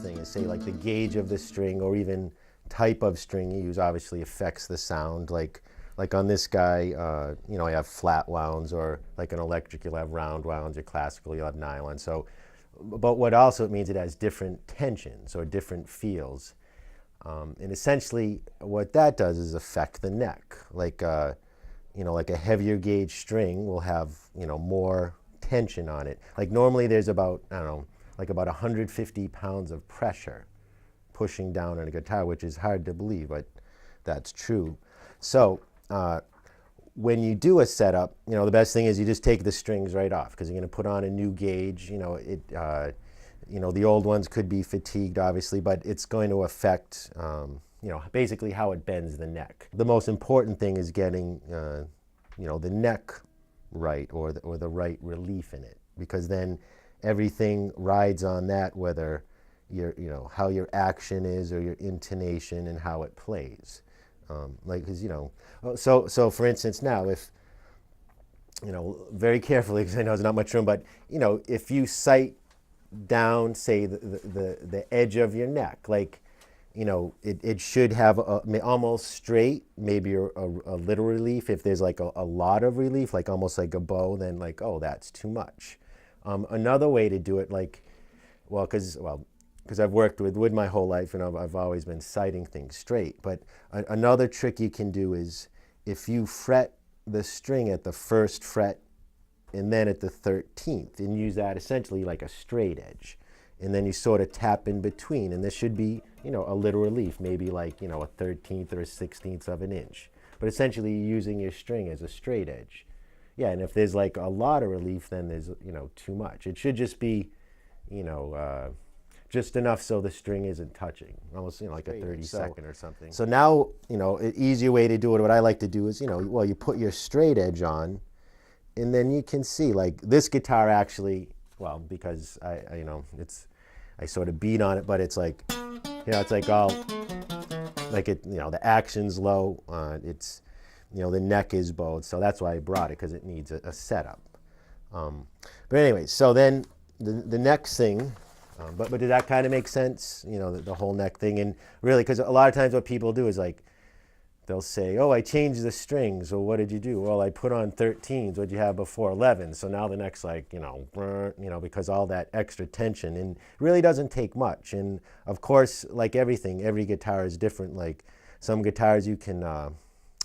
Thing is, say, like the gauge of the string or even type of string you use obviously affects the sound. Like on this guy, you know, I have flat wounds, or like an electric, you'll have round wounds, or classical, you'll have nylon. So, but what also it means, it has different tensions or different feels. And essentially what that does is affect the neck. Like, you know, like a heavier gauge string will have, you know, more tension on it. Like normally there's about, I don't know, like about 150 pounds of pressure pushing down on a guitar, which is hard to believe, but that's true. So when you do a setup, you know, the best thing is you just take the strings right off, because you're going to put on a new gauge. You know, you know, the old ones could be fatigued, obviously, but it's going to affect, you know, basically how it bends the neck. The most important thing is getting, you know, the neck right, or the right relief in it, because then everything rides on that, whether you know, how your action is or your intonation and how it plays. Like, because, you know, so for instance, now if, you know, very carefully, because I know there's not much room, but, you know, if you sight down, say, the edge of your neck, like, you know, it should have almost straight, maybe a little relief. If there's like a lot of relief, like almost like a bow, then like, oh, that's too much. Another way to do it, like, because I've worked with wood my whole life, and I've always been sighting things straight. But another trick you can do is, if you fret the string at the first fret and then at the 13th, and use that essentially like a straight edge, and then you sort of tap in between, and this should be, you know, a little relief, maybe like, you know, a 13th or a 16th of an inch. But essentially you're using your string as a straight edge. Yeah, and if there's like a lot of relief, then there's, you know, too much. It should just be, you know, just enough so the string isn't touching, almost, you know, like a 30-second or something. So now, you know, an easier way to do it, what I like to do is, you know, well, you put your straight edge on, and then you can see, like, this guitar actually, well, because I you know, I sort of beat on it, but it's like, you know, it's like all, like it, you know, the action's low, it's, you know, the neck is bowed, so that's why I brought it, because it needs a setup. But anyway, so then the next thing, but did that kind of make sense? You know, the whole neck thing, and really, because a lot of times what people do is like, they'll say, oh, I changed the strings. Well, what did you do? Well, I put on 13s. What'd you have before? 11. So now the neck's like, you know, because all that extra tension, and it really doesn't take much. And of course, like everything, every guitar is different. Like some guitars you can,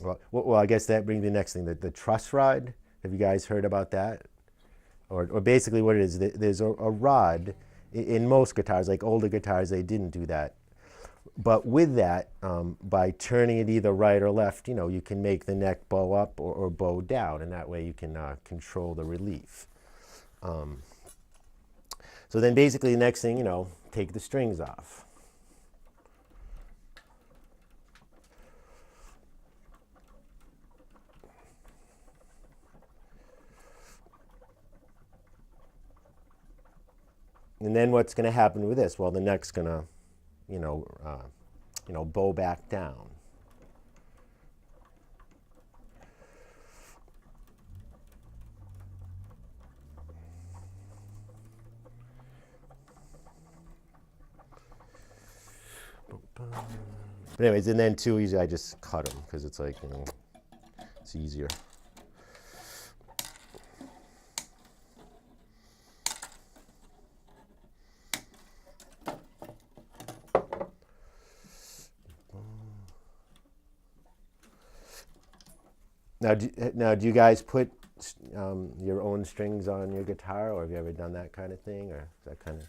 well, I guess that brings me to the next thing, the truss rod. Have you guys heard about that? Or basically what it is, there's a rod in most guitars, like older guitars, they didn't do that. But with that, by turning it either right or left, you know, you can make the neck bow up or bow down, and that way you can control the relief. So then basically the next thing, you know, take the strings off. And then what's going to happen with this? Well, the neck's going to, you know, bow back down. But anyways, and then too easy, I just cut them, because it's like, you know, it's easier. Now, do you guys put your own strings on your guitar, or have you ever done that kind of thing, or is that kind of?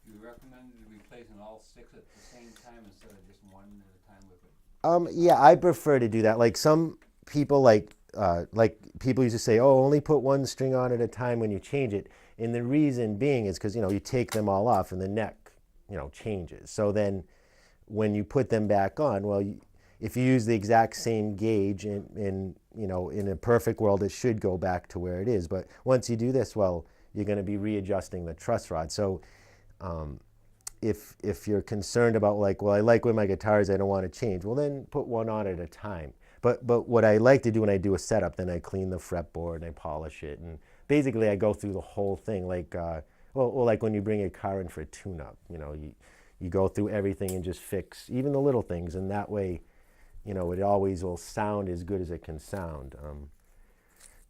Do you recommend replacing all 6 at the same time instead of just one at a time with it? Yeah, I prefer to do that. Like some people, like people used to say, oh, only put one string on at a time when you change it. And the reason being is because, you know, you take them all off and the neck, changes. So then when you put them back on, well, if you use the exact same gauge in a perfect world, it should go back to where it is. But once you do this, well, you're going to be readjusting the truss rod. So if you're concerned about like, well, I like where my guitar is, I don't want to change, well, then put one on at a time. But what I like to do when I do a setup, then I clean the fretboard and I polish it, and basically I go through the whole thing, like like when you bring a car in for a tune-up, you go through everything and just fix even the little things, and that way, it always will sound as good as it can sound.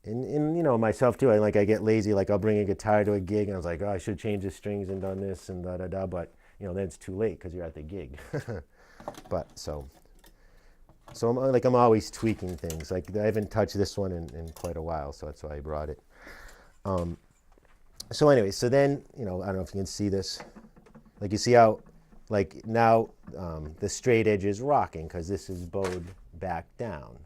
And myself too, I get lazy, like I'll bring a guitar to a gig and I was like, oh, I should change the strings and done this and da da da, but then it's too late because you're at the gig. But so I'm always tweaking things. Like I haven't touched this one in quite a while, so that's why I brought it. So anyway, so then, I don't know if you can see this. Like you see how, like now the straight edge is rocking because this is bowed back down.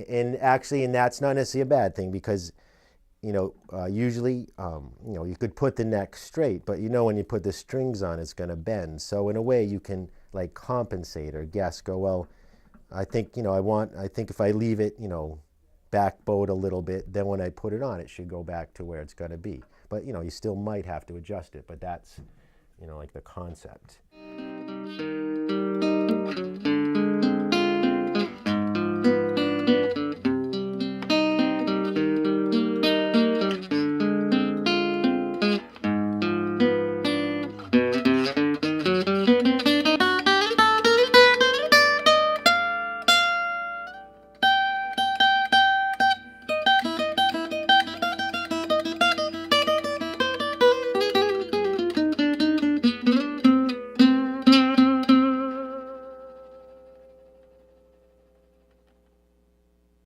And actually, that's not necessarily a bad thing because, usually, you could put the neck straight, but when you put the strings on, it's going to bend. So in a way, you can like compensate or guess, go, well, I think, I think if I leave it, back bowed a little bit, then when I put it on, it should go back to where it's going to be. But, you still might have to adjust it, but that's, like the concept.